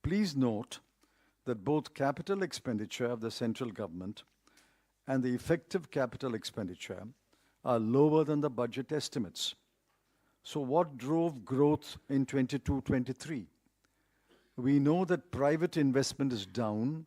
Please note that both capital expenditure of the central government and the effective capital expenditure are lower than the budget estimates. So what drove growth in 22-23? We know that private investment is down,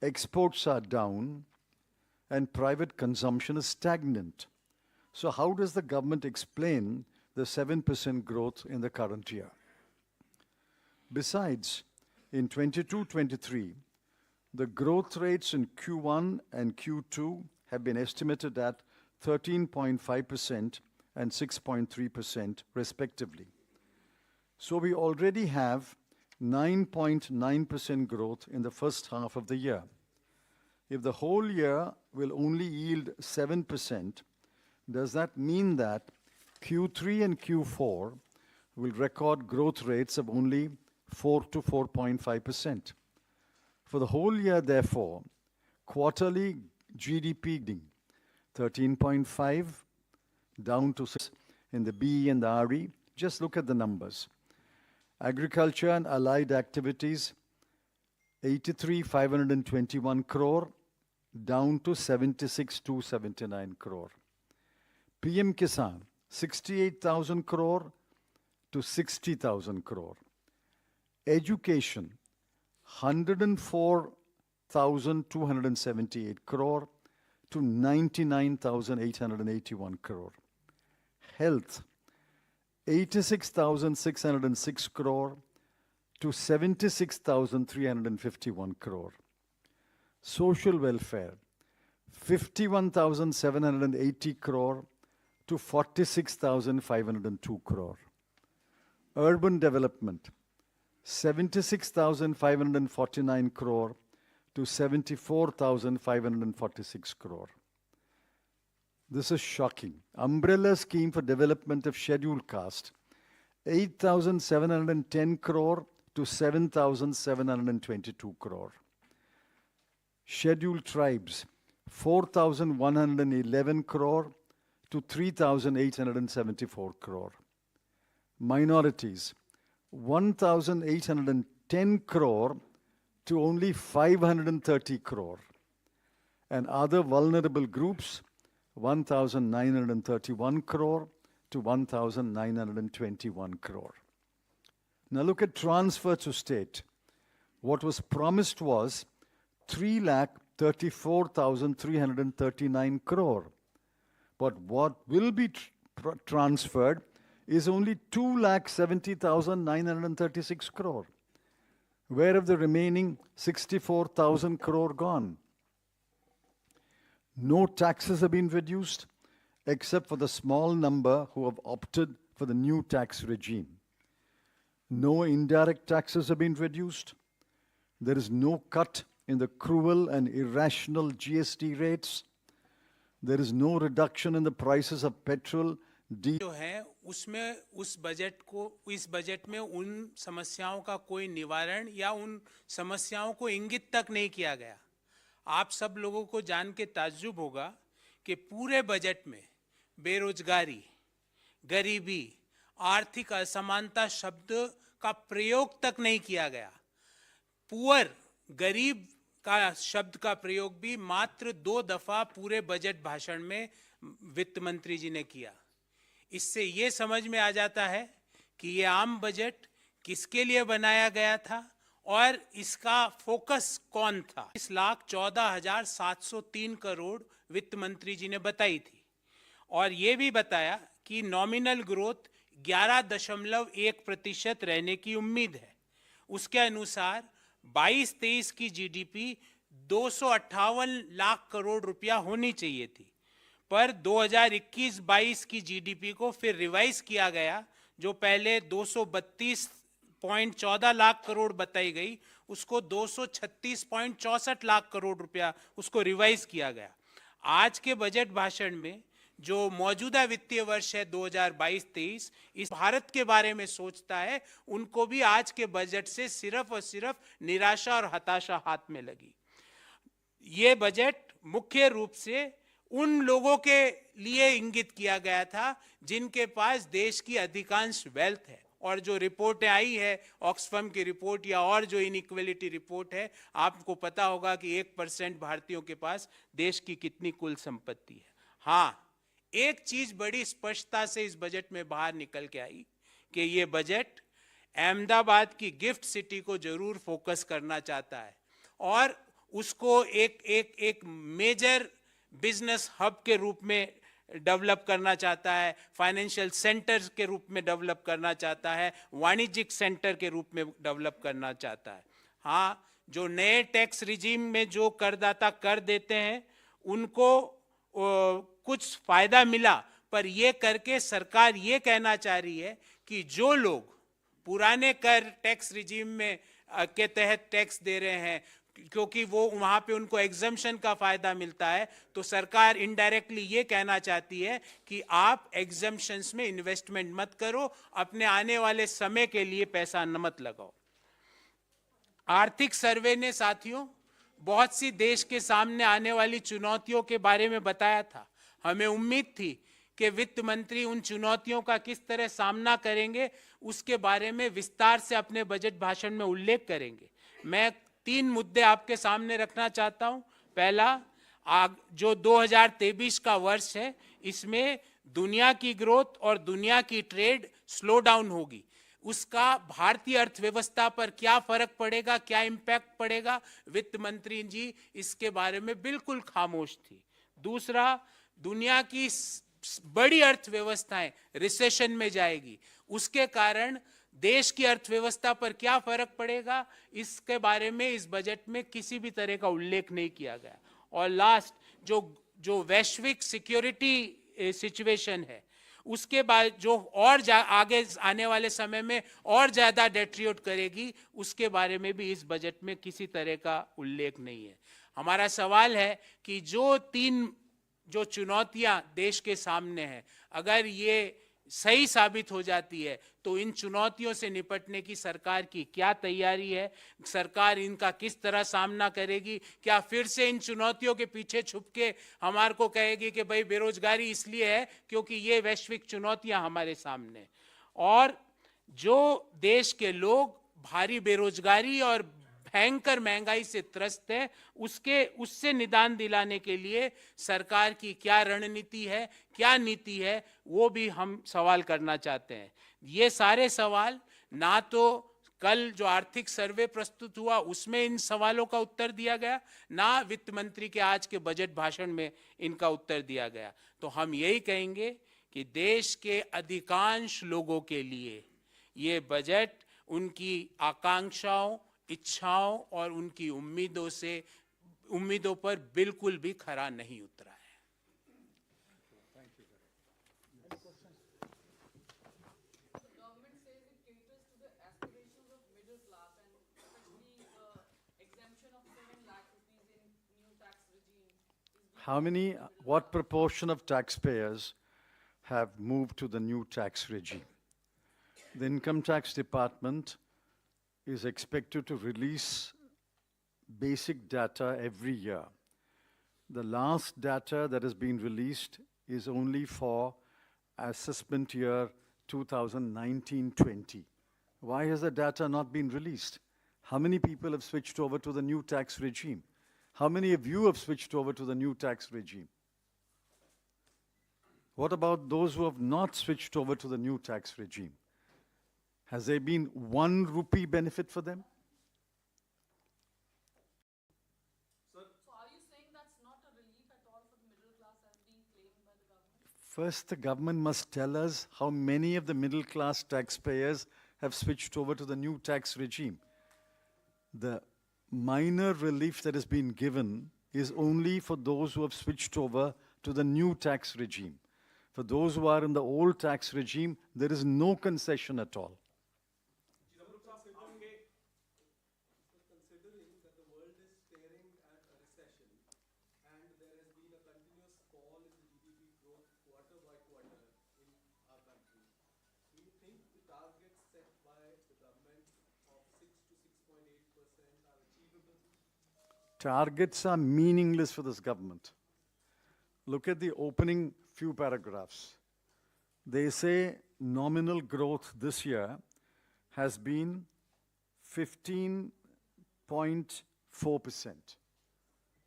exports are down, and private consumption is stagnant. So how does the government explain the 7% growth in the current year? Besides, in 22-23, the growth rates in Q1 and Q2 have been estimated at 13.5% and 6.3% respectively. So we already have 9.9% growth in the first half of the year. If the whole year will only yield 7%, does that mean that Q3 and Q4 will record growth rates of only 4 to 4.5%? For the whole year, therefore, quarterly GDP 13.5 down to 6 in the BE and the RE. Just look at the numbers. Agriculture and allied activities, 83,521 crore, down to 76,279 crore. PM Kisan, 68,000 crore to 60,000 crore. Education, 104,278 crore to 99,881 crore. Health, 86,606 crore to 76,351 crore. Social welfare, 51,780 crore to 46,502 crore. Urban development, 76,549 crore to 74,546 crore. This is shocking. Umbrella scheme for development of scheduled caste, 8,710 crore to 7,722 crore. Scheduled tribes, 4,111 crore to 3,874 crore. Minorities, 1,810 crore to only 530 crore. And other vulnerable groups, 1,931 crore to 1,921 crore. Now look at transfer to state. What was promised was 3,34,339 crore. But what will be transferred is only 2,70,936 crore. Where have the remaining 64,000 crore gone? No taxes have been reduced, except for the small number who have opted for the new tax regime. No indirect taxes have been reduced. There is no cut in the cruel and irrational GST rates. There is no reduction in the prices of petrol, जो है उसमें इस budget में उन समस्याओं का कोई निवारण या उन समस्याओं को इंगित तक नहीं किया गया। आप सब लोगों को जान के ताज्जुब होगा कि पूरे बजट में बेरोजगारी, गरीबी, आर्थिक असमानता शब्द का प्रयोग तक नहीं किया गया। पुअर, गरीब का शब्द का प्रयोग भी मात्र 2 दफा पूरे बजट भाषण में वित्त मंत्री जी ने किया। इससे ये समझ में आ जाता है कि ये आम बजट किसके लिए बनाया गया था और इसका फोकस कौन था। 20,14,703 करोड़ वित्त मंत्री जी ने बताई थी और ये भी बताया कि नॉमिनल ग्रोथ 11.1% रहने की उम्मीद है। उसके अनुसार 22-23 की जीडीपी 258 लाख करोड़ रुपया होनी चाहिए थी, पर 2021-22 की जीडीपी को फिर रिवाइज किया गया। जो पहले 232.14 लाख करोड़ बताई गई, उसको 236.64 लाख करोड़ रुपया उसको रिवाइज किया गया। आज के बजट भाषण में जो मौजूदा वित्तीय वर्ष है 2022-23 इस भारत के बारे में सोचता है, उनको भी आज के बजट से सिर्फ और सिर्फ निराशा और हताशा हाथ में लगी। ये बजट मुख्य रूप से उन लोगों के लिए इंगित किया गया था जिनके पास देश की अधिकांश वेल्थ है और जो रिपोर्टें आई है, ऑक्सफैम की रिपोर्ट या और जो इनइक्वलिटी रिपोर्ट है, आपको पता होगा कि 1% भारतीयों के पास देश की कितनी कुल संपत्ति है। हाँ, एक चीज बड़ी स्पष्टता से इस बजट में बाहर निकल के आई कि ये बजट अहमदाबाद की गिफ्ट सिटी को जरूर फोकस करना चाहता है और उसको एक मेजर बिजनेस हब के रूप में डेवलप करना चाहता है, फाइनेंशियल सेंटर के रूप में डेवलप करना चाहता है, वाणिज्यिक सेंटर के रूप में डेवलप करना चाहता है। हाँ, जो नए टैक्स रिजीम में जो करदाता कर देते हैं उनको कुछ फायदा मिला, पर ये करके सरकार ये कहना चाह रही है कि जो लोग पुराने कर टैक्स रिजीम में के तहत टैक्स दे रहे हैं, क्योंकि वो वहां पे उनको एग्जम्पशन का फायदा मिलता है, तो सरकार इनडायरेक्टली ये कहना चाहती है कि आप एग्जम्पशंस में इन्वेस्टमेंट मत करो, अपने आने वाले समय के लिए पैसा मत लगाओ। आर्थिक सर्वे ने साथियों बहुत सी देश के सामने आने वाली चुनौतियों के बारे में बताया था। हमें उम्मीद थी कि वित्त मंत्री उन चुनौतियों का किस तरह सामना करेंगे, उसके बारे में विस्तार से अपने बजट भाषण में उल्लेख करेंगे। मैं 3 मुद्दे आपके सामने रखना चाहता हूं। पहला, जो 2023 का वर्ष है, इसमें दुनिया की ग्रोथ और दुनिया की ट्रेड स्लो डाउन होगी, उसका भारतीय अर्थव्यवस्था पर क्या फर्क पड़ेगा, क्या इंपैक्ट पड़ेगा, वित्त मंत्री जी इसके बारे में बिल्कुल खामोश थी। दूसरा, दुनिया की बड़ी अर्थव्यवस्थाएं रिसेशन में जाएगी, उसके कारण देश की अर्थव्यवस्था पर क्या फर्क पड़ेगा, इसके बारे में इस बजट में किसी भी तरह का उल्लेख नहीं किया गया। और लास्ट, जो वैश्विक सिक्योरिटी सिचुएशन है, उसके बाद जो और आगे आने वाले समय में और ज्यादा डेट्रियोट करेगी, उसके बारे में भी इस बजट में किसी तरह का उल्लेख नहीं है। हमारा सवाल है कि जो चुनौतियां देश के सामने हैं, अगर ये सही साबित हो जाती है तो इन चुनौतियों से निपटने की सरकार की क्या तैयारी है, सरकार इनका किस तरह सामना करेगी? क्या फिर से इन चुनौतियों के पीछे छुप के हमारे को कहेगी कि भाई बेरोजगारी इसलिए है क्योंकि ये वैश्विक चुनौतियां हमारे सामने, और जो देश के लोग भारी बेरोजगारी और भयंकर महंगाई से त्रस्त है, उससे निदान दिलाने के लिए सरकार की क्या रणनीति है, क्या नीति है, वो भी हम सवाल करना चाहते हैं। ये सारे सवाल ना तो कल जो आर्थिक सर्वे प्रस्तुत हुआ उसमें इन सवालों का उत्तर दिया गया, ना वित्त मंत्री के आज के बजट भाषण में इनका उत्तर दिया गया। तो हम यही कहेंगे कि देश के अधिकांश लोगों के लिए ये बजट उनकी आकांक्षाओं, इच्छाओं और उनकी उम्मीदों पर बिल्कुल भी खरा नहीं उतरा है। Government says it caters to the aspirations of middle class and especially the exemption of 7 lakh rupees in new tax regime. What proportion of taxpayers have moved to the new tax regime? The Income Tax Department is expected to release basic data every year. The last data that has been released is only for assessment year 2019-20. Why has the data not been released? How many people have switched over to the new tax regime? How many of you have switched over to the new tax regime? What about those who have not switched over to the new tax regime? Has there been 1 rupee benefit for them? So are you saying that's not a relief at all for the middle class as being claimed by the government? First, the government must tell us how many of the middle class taxpayers have switched over to the new tax regime. The minor relief that has been given is only for those who have switched over to the new tax regime. For those who are in the old tax regime, there is no concession at all. Considering that the world is staring at a recession and there has been a continuous fall in the GDP growth quarter by quarter in our country, do you think the targets set by the government of 6 to 6.8% are achievable? Targets are meaningless for this government. Look at the opening few paragraphs. They say nominal growth this year has been 15.4%.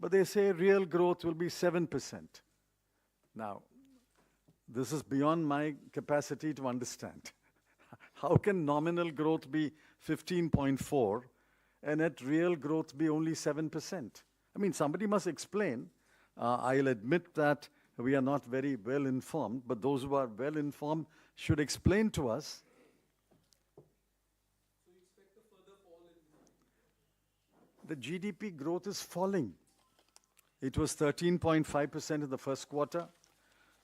But they say real growth will be 7%. Now, this is beyond my capacity to understand. How can nominal growth be 15.4 and net real growth be only 7%? I mean, somebody must explain. I'll admit that we are not very well informed, but those who are well informed should explain to us. So you expect a further fall in The GDP growth is falling. It was 13.5% in the first quarter,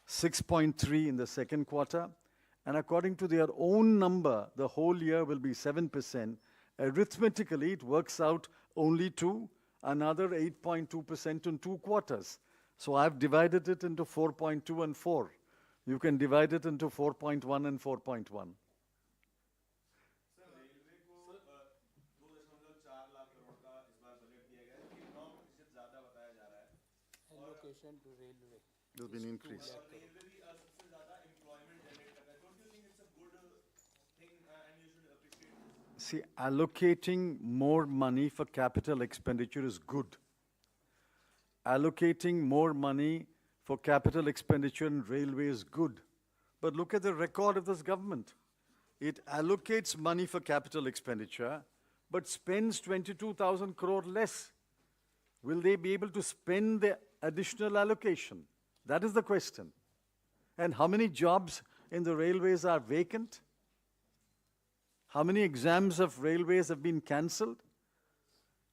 6.3 in the second quarter, and according to their own number, the whole year will be 7%. Arithmetically, it works out only to another 8.2% in 2 quarters. So I've divided it into 4.2 and 4. You can divide it into 4.1 and 4.1. Sir railway को 2.4 लाख करोड़ का इस बार budget दिया गया है, लेकिन 9% ज्यादा बताया जा रहा है। allocation to railway. There's been increase. और रेलवे भी सबसे ज्यादा एम्प्लॉयमेंट जनरेट कर रहा है। Don't you think it's a good thing and you should appreciate this? See, allocating more money for capital expenditure is good. Allocating more money for capital expenditure in railway is good. But look at the record of this government. It allocates money for capital expenditure, but spends 22,000 crore less. Will they be able to spend the additional allocation? That is the question. And how many jobs in the railways are vacant? How many exams of railways have been cancelled?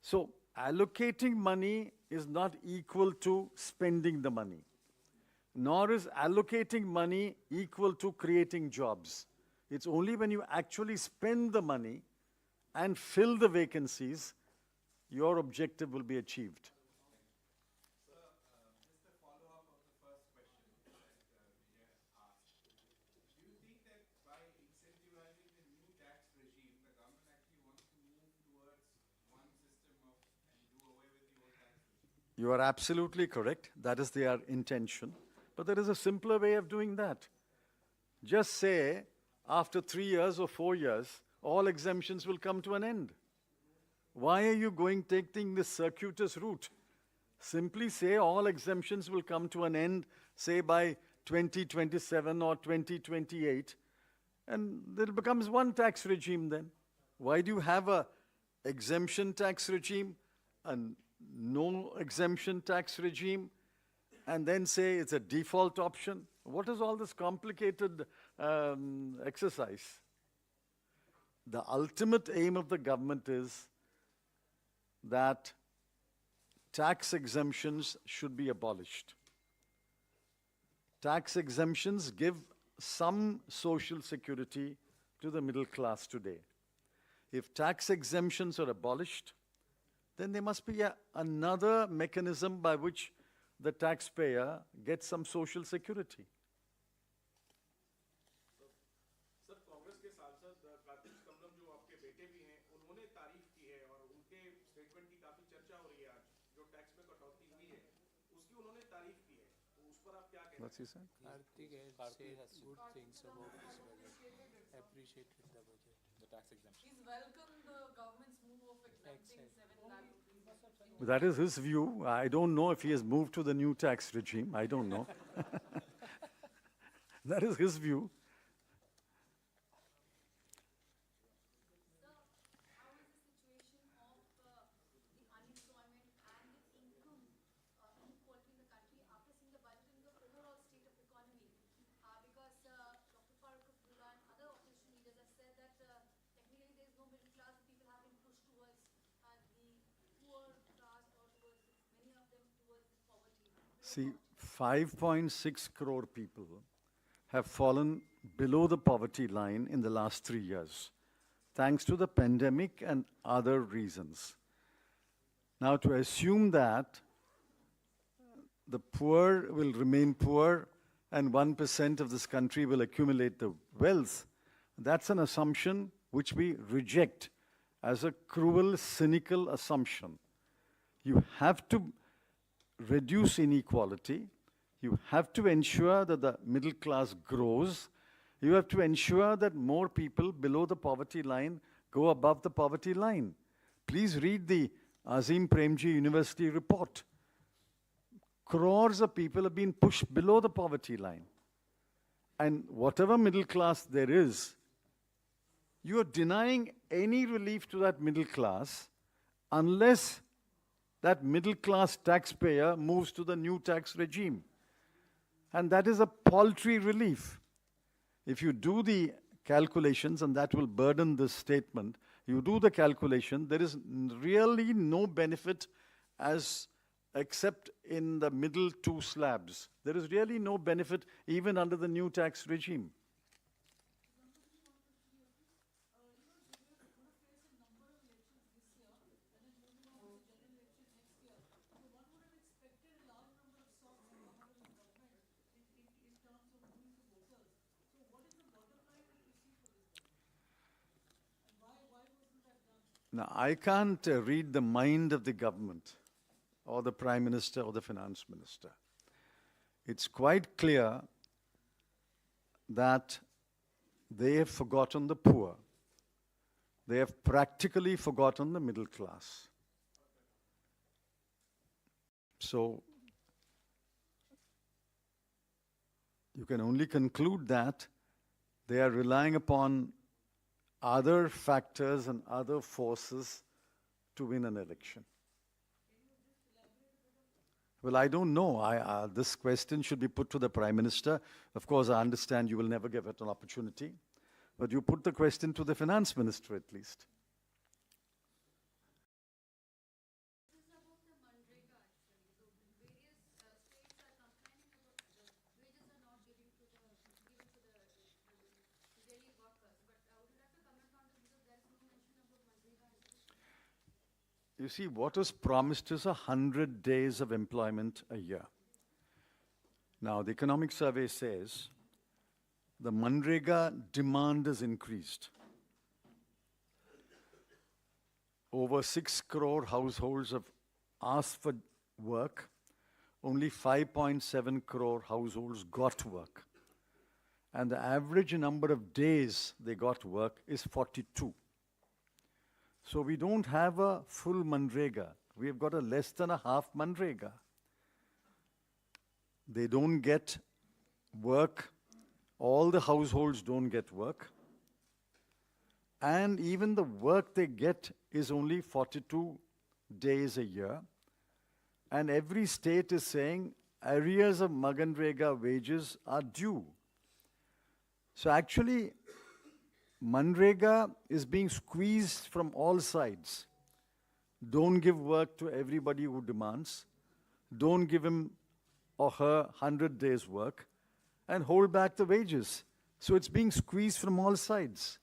So allocating money is not equal to spending the money, nor is allocating money equal to creating jobs. It's only when you actually spend the money and fill the vacancies, your objective will be achieved. Just a follow-up of the first question that Vijay asked. Do you think that by incentivizing the new tax regime, the government actually wants to move towards one system and do away with the old tax regime? You are absolutely correct. That is their intention. But there is a simpler way of doing that. Just say, after 3 years or 4 years, all exemptions will come to an end. Why are you taking this circuitous route? Simply say all exemptions will come to an end, say by 2027 or 2028, and it becomes one tax regime then. Why do you have a exemption tax regime, a no exemption tax regime, and then say it's a default option? What is all this complicated exercise? The ultimate aim of the government is that tax exemptions should be abolished. Tax exemptions give some social security to the middle class today. If tax exemptions are abolished, then there must be another mechanism by which the taxpayer gets some social security. Sir Congress के सांसद कार्तिक कमलम जो आपके बेटे भी हैं, उन्होंने तारीफ की है और उनके स्टेटमेंट की काफी चर्चा हो रही है आज, जो टैक्स में कटौती हुई है, उसकी उन्होंने तारीफ की है, तो उस पर आप क्या कहते हैं? What's he saying? Karthik has said good things about this budget. Appreciated the budget. The tax exemption. He's welcomed the government's move of exempting 7 lakh rupees. That is his view. I don't know if he has moved to the new tax regime. I don't know. That is his view. How is the situation of the unemployment and the income inequality in the country after seeing the budget and the overall state of economy? Because Dr. Farooq Abdullah and other opposition leaders have said that technically there is no middle class, the people have been pushed towards the poor class or towards many of them towards poverty. See, 5.6 crore people have fallen below the poverty line in the last 3 years, thanks to the pandemic and other reasons. Now, to assume that the poor will remain poor and 1% of this country will accumulate the wealth, that's an assumption which we reject as a cruel, cynical assumption. You have to reduce inequality. You have to ensure that the middle class grows. You have to ensure that more people below the poverty line go above the poverty line. Please read the Azim Premji University report. Crores of people have been pushed below the poverty line. And whatever middle class there is, you are denying any relief to that middle class unless that middle class taxpayer moves to the new tax regime. And that is a paltry relief. If you do the calculations, and that will burden this statement, you do the calculation, there is really no benefit except in the middle two slabs. There is really no benefit even under the new tax regime. Now, I can't read the mind of the government or the Prime Minister or the Finance Minister. It's quite clear that they have forgotten the poor. They have practically forgotten the middle class. So, you can only conclude that they are relying upon other factors and other forces to win an election. Well, I don't know. This question should be put to the Prime Minister. Of course, I understand you will never give it an opportunity. But you put the question to the Finance Minister at least. This is about the Manrega actually. So various states are complaining about the wages are not given to the daily workers. But would you like to comment on this because there is no mention about Manrega actually? You see, what is promised is 100 days of employment a year. Now, the economic survey says the Manrega demand has increased. Over 6 crore households have asked for work. Only 5.7 crore households got work. And the average number of days they got work is 42. So we don't have a full Manrega. We have got a less than a half Manrega. They don't get work. All the households don't get work. And even the work they get is only 42 days a year. And every state is saying arrears of Manrega wages are due. So actually, Manrega is being squeezed from all sides. Don't give work to everybody who demands. Don't give him or her 100 days work. And hold back the wages. So it's being squeezed from all sides.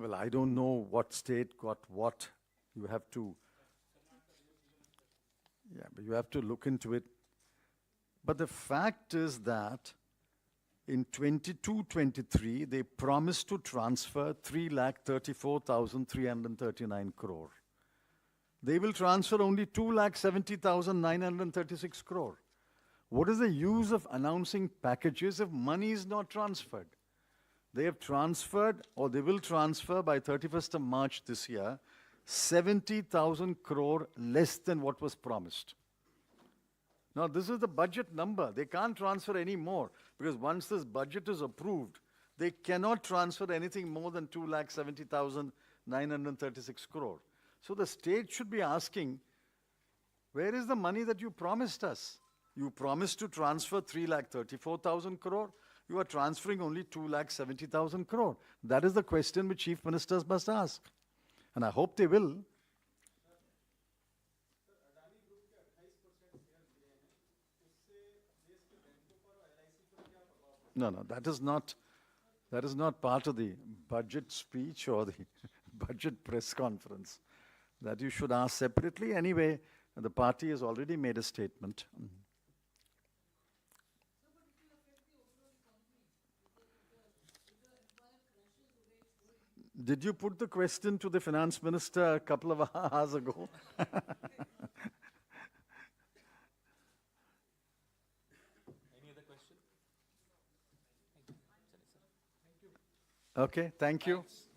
Well, I don't know what state got what. You have to, but you have to look into it. But the fact is that in 22-23, they promised to transfer 3,34,339 crore. They will transfer only 2,70,936 crore. What is the use of announcing packages if money is not transferred? They have transferred, or they will transfer by 31st of March this year, 70,000 crore less than what was promised. Now, this is the budget number. They can't transfer any more because once this budget is approved, they cannot transfer anything more than 2,70,936 crore. So the state should be asking, where is the money that you promised us? You promised to transfer 3,34,000 crore. You are transferring only 2,70,000 crore. That is the question which chief ministers must ask. And I hope they will. No, that is not part of the budget speech or the budget press conference. That you should ask separately. Anyway, the party has already made a statement. Did you put the question to the finance minister a couple of hours ago? Any other question? Okay, thank you. Thanks.